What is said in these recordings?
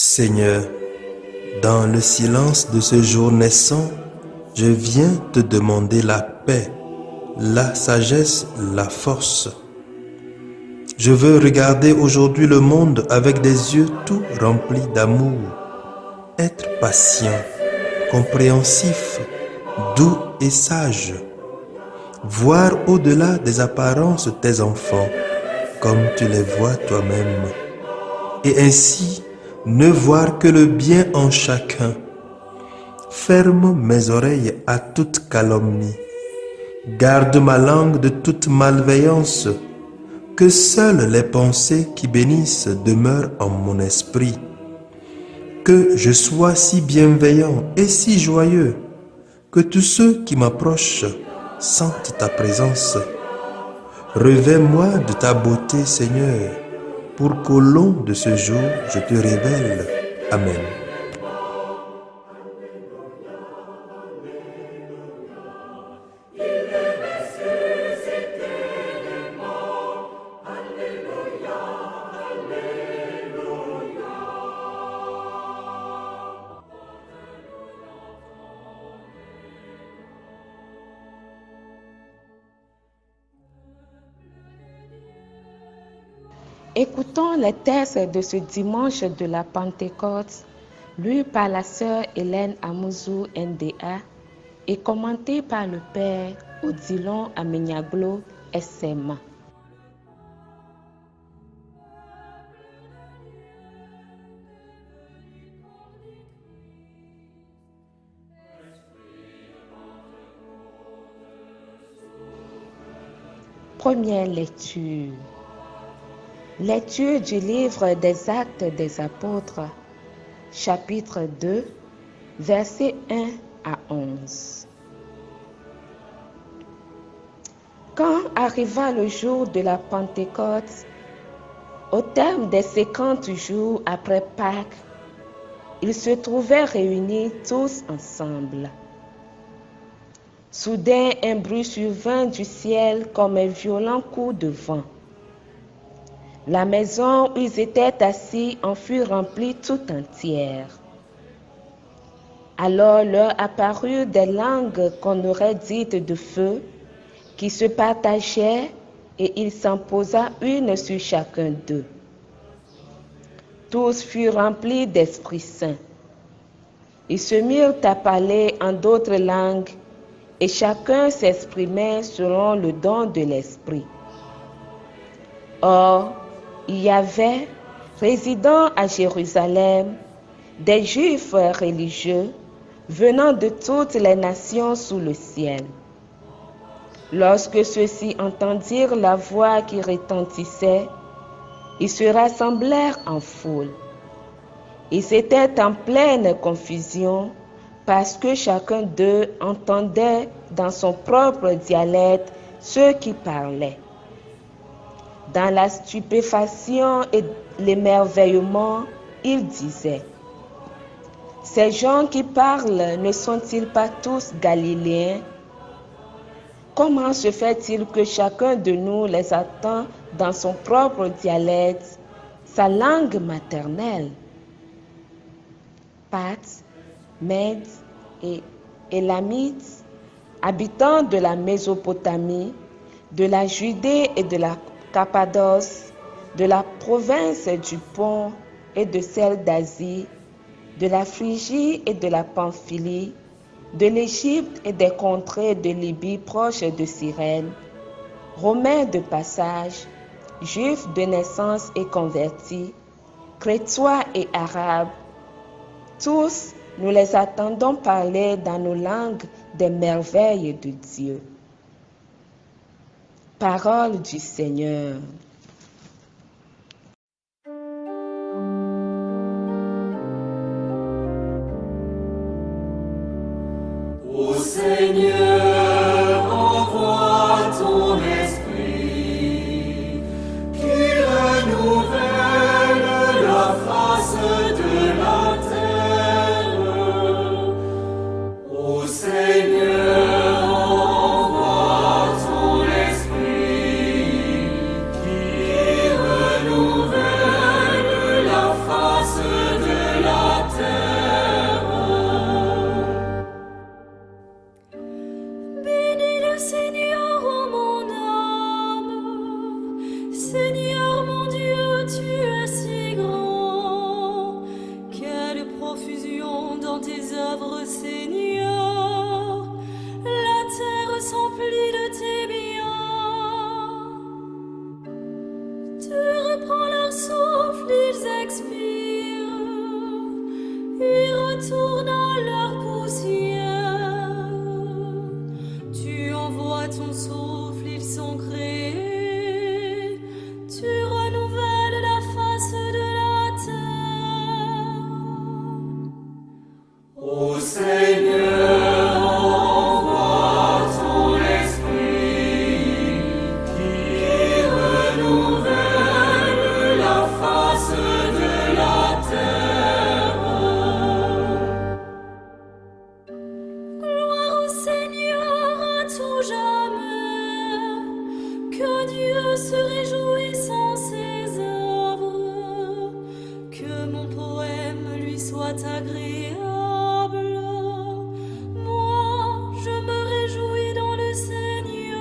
Seigneur, dans le silence de ce jour naissant, je viens te demander la paix, la sagesse, la force. Je veux regarder aujourd'hui le monde avec des yeux tout remplis d'amour, être patient, compréhensif, doux et sage, voir au-delà des apparences tes enfants, comme tu les vois toi-même, et ainsi ne voir que le bien en chacun. Ferme mes oreilles à toute calomnie, garde ma langue de toute malveillance, que seules les pensées qui bénissent demeurent en mon esprit, que je sois si bienveillant et si joyeux, que tous ceux qui m'approchent sentent ta présence. Revêt-moi de ta beauté, Seigneur, pour qu'au long de ce jour, je te révèle. Amen. Écoutons les textes de ce dimanche de la Pentecôte, lus par la sœur Hélène Amouzou NDA et commentés par le père Odilon Amenyaglo SMA. Première lecture. Lecture du livre des Actes des Apôtres, chapitre 2, versets 1 à 11. Quand arriva le jour de la Pentecôte, au terme des 50 jours après Pâques, ils se trouvaient réunis tous ensemble. Soudain, un bruit survint du ciel comme un violent coup de vent. La maison où ils étaient assis en fut remplie tout entière. Alors leur apparurent des langues qu'on aurait dites de feu, qui se partageaient, et il s'en posa une sur chacun d'eux. Tous furent remplis d'Esprit Saint. Ils se mirent à parler en d'autres langues, et chacun s'exprimait selon le don de l'Esprit. Or, il y avait, résidant à Jérusalem, des Juifs religieux venant de toutes les nations sous le ciel. Lorsque ceux-ci entendirent la voix qui retentissait, ils se rassemblèrent en foule. Ils étaient en pleine confusion parce que chacun d'eux entendait dans son propre dialecte ceux qui parlaient. Dans la stupéfaction et l'émerveillement, ils disaient: ces gens qui parlent ne sont-ils pas tous galiléens? Comment se fait-il que chacun de nous les attend dans son propre dialecte, sa langue maternelle? Parthes, Mèdes et Élamites, habitants de la Mésopotamie, de la Judée et de la Cappadoce, de la province du Pont et de celle d'Asie, de la Phrygie et de la Pamphylie, de l'Égypte et des contrées de Libye proches de Cyrène, Romains de passage, Juifs de naissance et convertis, Crétois et Arabes, tous nous les attendons parler dans nos langues des merveilles de Dieu. Parole du Seigneur. Ô Seigneur, envoie ton esprit, qui renouvelle la face de la terre. Ô Seigneur, envoie ton esprit, qui renouvelle la face de dans tes œuvres, Seigneur. La terre s'emplit de tes biens. Tu reprends leur souffle, ils expirent. Ils retournent à leur poussière. Tu envoies ton souffle, ils sont créés. Tu renouvelles la face de la terre. Ô Seigneur, envoie ton esprit qui renouvelle la face de la terre. Gloire au Seigneur à tout jamais, que Dieu se réjouisse en ses œuvres, que mon poème lui soit agréable. Moi, je me réjouis dans le Seigneur.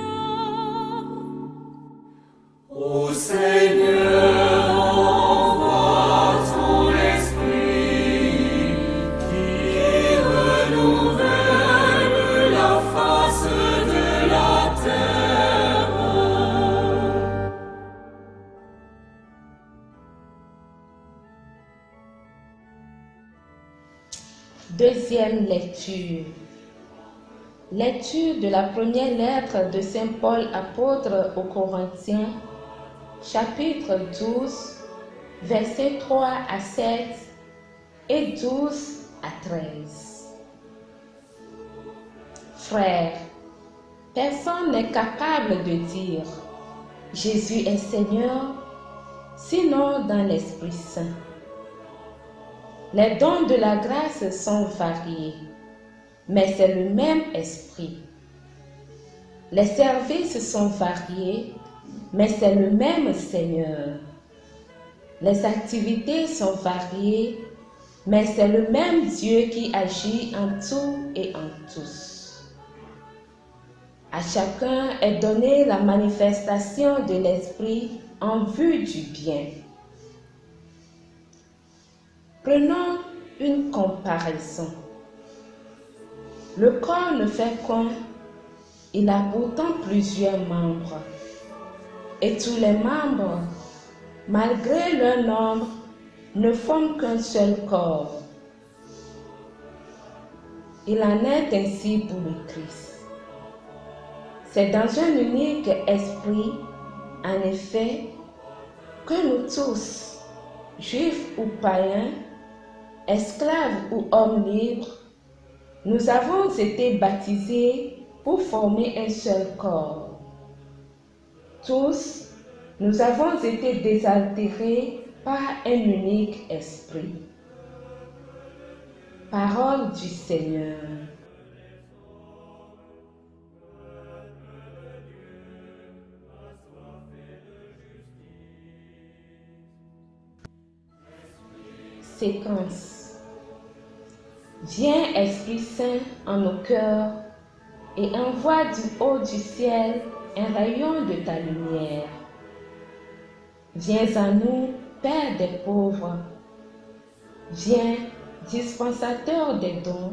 Ô Seigneur, envoie ton esprit qui renouvelle la face de la terre. Deuxième lecture. Lecture de la première lettre de Saint Paul apôtre aux Corinthiens, chapitre 12, versets 3 à 7 et 12 à 13. Frères, personne n'est capable de dire « Jésus est Seigneur » sinon dans l'Esprit Saint. Les dons de la grâce sont variés, mais c'est le même Esprit. Les services sont variés, mais c'est le même Seigneur. Les activités sont variées, mais c'est le même Dieu qui agit en tout et en tous. À chacun est donnée la manifestation de l'Esprit en vue du bien. Prenons une comparaison. Le corps ne fait qu'un, il a pourtant plusieurs membres. Et tous les membres, malgré leur nombre, ne forment qu'un seul corps. Il en est ainsi pour le Christ. C'est dans un unique esprit, en effet, que nous tous, juifs ou païens, esclaves ou hommes libres, nous avons été baptisés pour former un seul corps. Tous, nous avons été désaltérés par un unique esprit. Parole du Seigneur. Séquence. Viens, Esprit Saint, en nos cœurs et envoie du haut du ciel un rayon de ta lumière. Viens à nous, Père des pauvres. Viens, dispensateur des dons.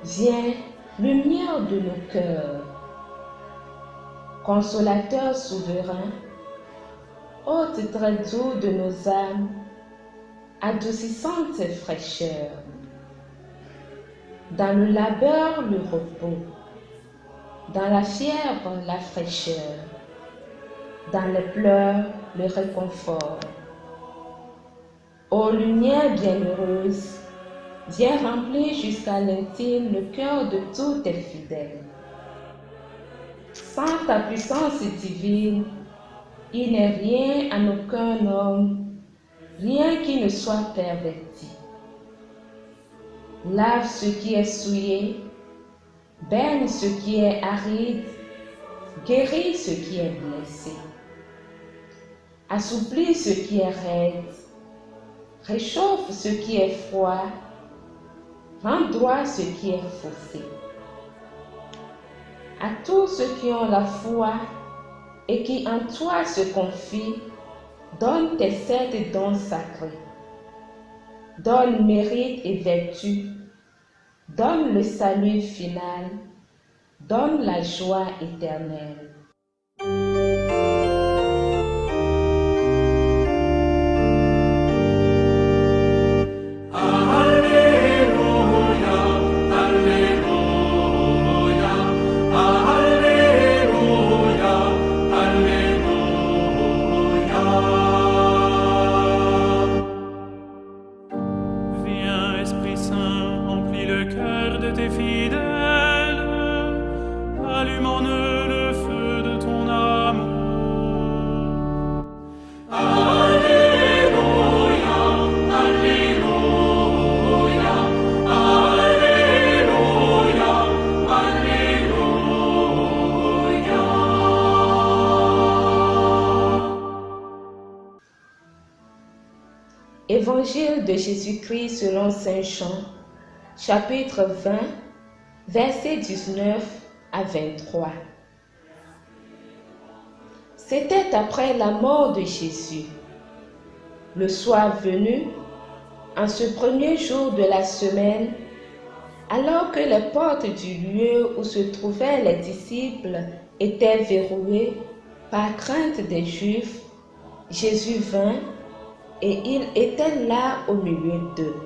Viens, lumière de nos cœurs. Consolateur souverain, hôte très doux de nos âmes, adoucissante fraîcheur. Dans le labeur, le repos. Dans la fièvre, la fraîcheur. Dans les pleurs, le réconfort. Ô lumière bienheureuse, viens remplir jusqu'à l'intime le cœur de tous tes fidèles. Sans ta puissance divine, il n'est rien en aucun homme, rien qui ne soit perverti. Lave ce qui est souillé, baigne ce qui est aride, guéris ce qui est blessé. Assouplis ce qui est raide, réchauffe ce qui est froid, rends droit ce qui est faussé. À tous ceux qui ont la foi et qui en toi se confient, donne tes sept dons sacrés. donne mérite et vertu, donne le salut final, donne la joie éternelle. Alléluia, Alléluia, Alléluia, Alléluia. Viens, Esprit Saint, remplis le cœur de tes fidèles, allume en eux le feu de ton amour. Alléluia, Alléluia, Alléluia, Alléluia. Évangile de Jésus-Christ selon Saint Jean, chapitre 20, versets 19 à 23. C'était après la mort de Jésus. Le soir venu, en ce premier jour de la semaine, alors que les portes du lieu où se trouvaient les disciples étaient verrouillées par crainte des Juifs, Jésus vint et il était là au milieu d'eux.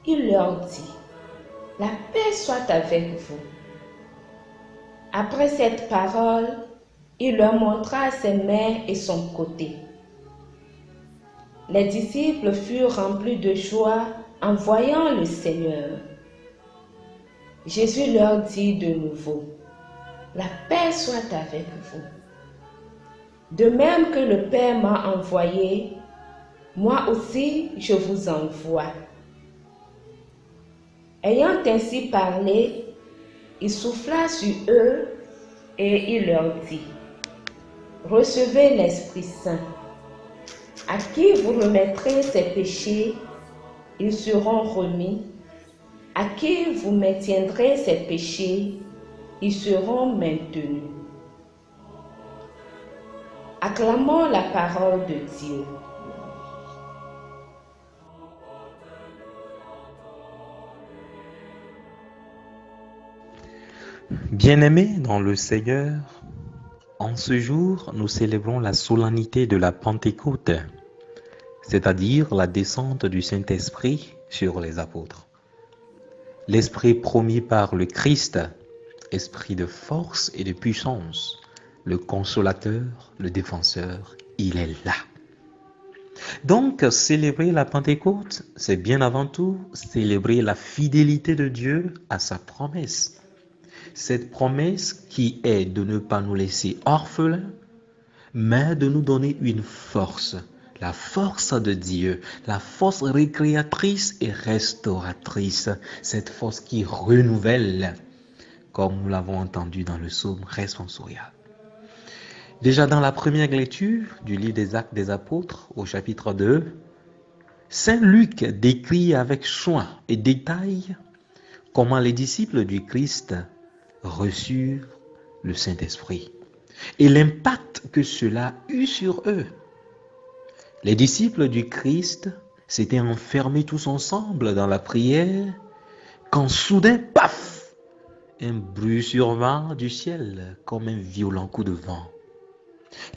Il leur dit, « La paix soit avec vous. » Après cette parole, il leur montra ses mains et son côté. Les disciples furent remplis de joie en voyant le Seigneur. Jésus leur dit de nouveau, « La paix soit avec vous. De même que le Père m'a envoyé, moi aussi je vous envoie. » Ayant ainsi parlé, il souffla sur eux et il leur dit, « Recevez l'Esprit Saint. À qui vous remettrez ses péchés, ils seront remis. À qui vous maintiendrez ses péchés, ils seront maintenus. » Acclamons la parole de Dieu. Bien-aimés dans le Seigneur, en ce jour, nous célébrons la solennité de la Pentecôte, c'est-à-dire la descente du Saint-Esprit sur les apôtres. L'Esprit promis par le Christ, esprit de force et de puissance, le consolateur, le défenseur, il est là. Donc, célébrer la Pentecôte, c'est bien avant tout célébrer la fidélité de Dieu à sa promesse. Cette promesse qui est de ne pas nous laisser orphelins, mais de nous donner une force, la force de Dieu, la force récréatrice et restauratrice, cette force qui renouvelle, comme nous l'avons entendu dans le psaume responsorial. Déjà dans la première lecture du livre des Actes des Apôtres, au chapitre 2, Saint Luc décrit avec soin et détail comment les disciples du Christ reçurent le Saint-Esprit et l'impact que cela eut sur eux. Les disciples du Christ s'étaient enfermés tous ensemble dans la prière quand soudain, paf, un bruit survint du ciel comme un violent coup de vent.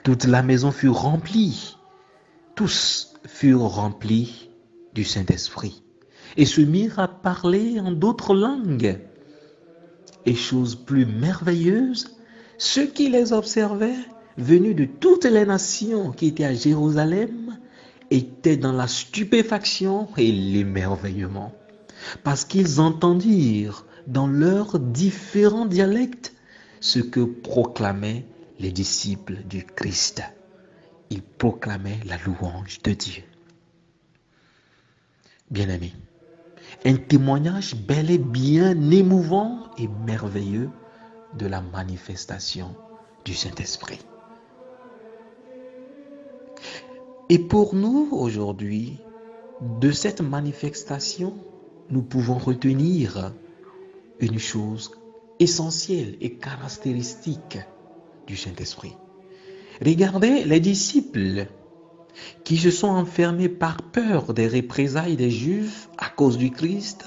Toute la maison fut remplie, tous furent remplis du Saint-Esprit et se mirent à parler en d'autres langues. Et chose plus merveilleuse, ceux qui les observaient, venus de toutes les nations qui étaient à Jérusalem, étaient dans la stupéfaction et l'émerveillement, parce qu'ils entendirent dans leurs différents dialectes ce que proclamaient les disciples du Christ. Ils proclamaient la louange de Dieu. Bien-aimés, un témoignage bel et bien émouvant et merveilleux de la manifestation du Saint-Esprit. Et pour nous, aujourd'hui, de cette manifestation, nous pouvons retenir une chose essentielle et caractéristique du Saint-Esprit. Regardez les disciples. qui se sont enfermés par peur des représailles des Juifs à cause du Christ,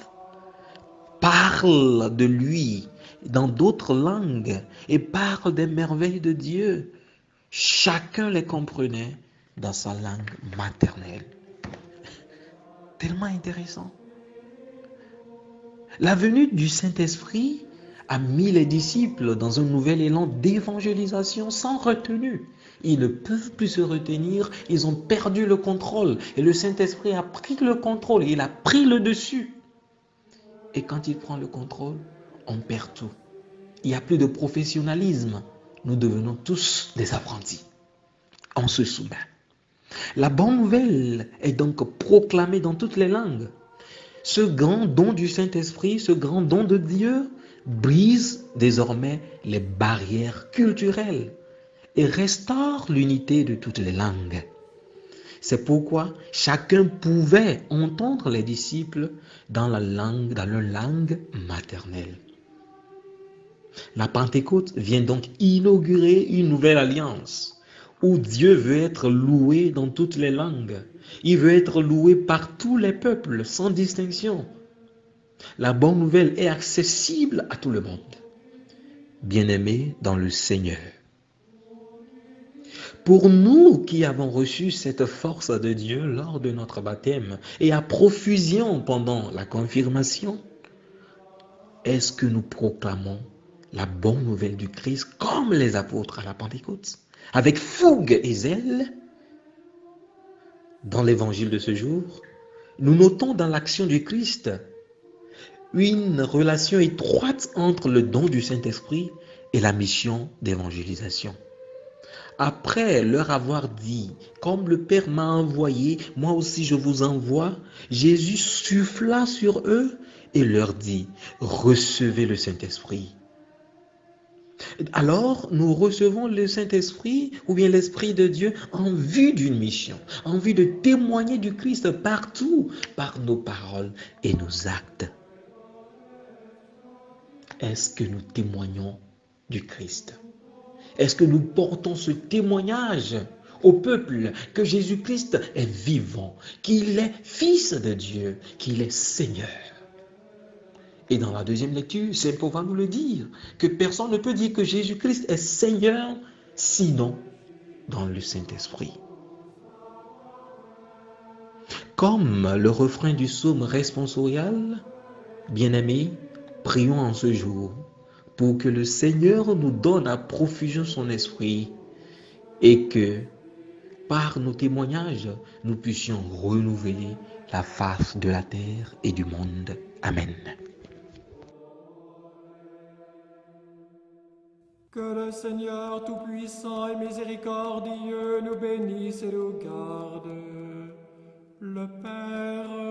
parlent de lui dans d'autres langues et parlent des merveilles de Dieu. Chacun les comprenait dans sa langue maternelle. Tellement intéressant. La venue du Saint-Esprit a mis les disciples dans un nouvel élan d'évangélisation sans retenue. Ils ne peuvent plus se retenir, ils ont perdu le contrôle. Et le Saint-Esprit a pris le contrôle, il a pris le dessus. Et quand il prend le contrôle, on perd tout. Il n'y a plus de professionnalisme. Nous devenons tous des apprentis. On se soumet. La bonne nouvelle est donc proclamée dans toutes les langues. Ce grand don du Saint-Esprit, ce grand don de Dieu, brise désormais les barrières culturelles et restaure l'unité de toutes les langues. C'est pourquoi chacun pouvait entendre les disciples dans leur langue maternelle. La Pentecôte vient donc inaugurer une nouvelle alliance où Dieu veut être loué dans toutes les langues. Il veut être loué par tous les peuples sans distinction. La bonne nouvelle est accessible à tout le monde. Bien-aimés dans le Seigneur. Pour nous qui avons reçu cette force de Dieu lors de notre baptême et à profusion pendant la confirmation, est-ce que nous proclamons la bonne nouvelle du Christ comme les apôtres à la Pentecôte, avec fougue et zèle? Dans l'évangile de ce jour, nous notons dans l'action du Christ une relation étroite entre le don du Saint-Esprit et la mission d'évangélisation. Après leur avoir dit, comme le Père m'a envoyé, moi aussi je vous envoie, Jésus souffla sur eux et leur dit, recevez le Saint-Esprit. Alors, nous recevons le Saint-Esprit ou bien l'Esprit de Dieu en vue d'une mission, en vue de témoigner du Christ partout, par nos paroles et nos actes. Est-ce que nous témoignons du Christ? Est-ce que nous portons ce témoignage au peuple que Jésus-Christ est vivant, qu'il est Fils de Dieu, qu'il est Seigneur? Et dans la deuxième lecture, Saint Paul va nous le dire, que personne ne peut dire que Jésus-Christ est Seigneur sinon dans le Saint-Esprit. Comme le refrain du psaume responsorial, bien-aimés, prions en ce jour pour que le Seigneur nous donne à profusion son esprit et que, par nos témoignages, nous puissions renouveler la face de la terre et du monde. Amen. Que le Seigneur Tout-Puissant et Miséricordieux nous bénisse et nous garde, le Père